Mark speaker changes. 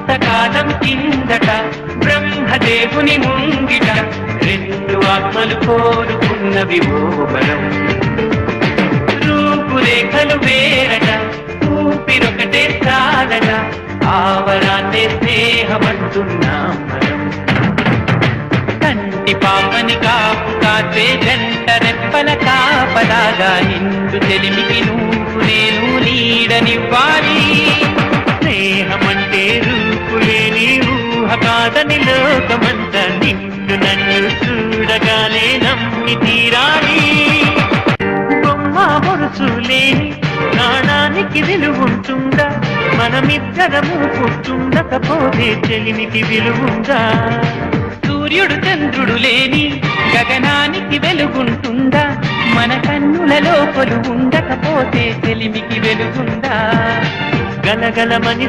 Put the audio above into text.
Speaker 1: కొంతకాలం కిందట బ్రహ్మదేవుని ముంగిట రెండు ఆత్మలు కోరుకున్నవి ఓ వరం. రూపురేఖలు వేరట, ఊపిరొకటే చాలట, ఆవరాన్నే స్నేహమంటున్నాం మనం. కంటి పాపని కాపు కాసే జంట రెప్పల కాపలాగా నిండు చెలిమికి నువ్వు నేను నీడనివ్వాలి. స్నేహమంటే రూపులేని ఊహ కాదని లోకమంతా నిన్ను నన్ను చూడగానే నమ్మి తీరాలి. బొమ్మ మురుసు లేని నాణానికి విలువుంటుందా? మనమిద్దరము పుట్టుండకపోతే చెలిమికి విలువుందా? సూర్యుడు చంద్రుడు లేని గగనానికి వెలుగుంటుందా? మన కన్నులలో కొలు ఉండకపోతే చెలిమికి వెలుగుందా? గలగలమని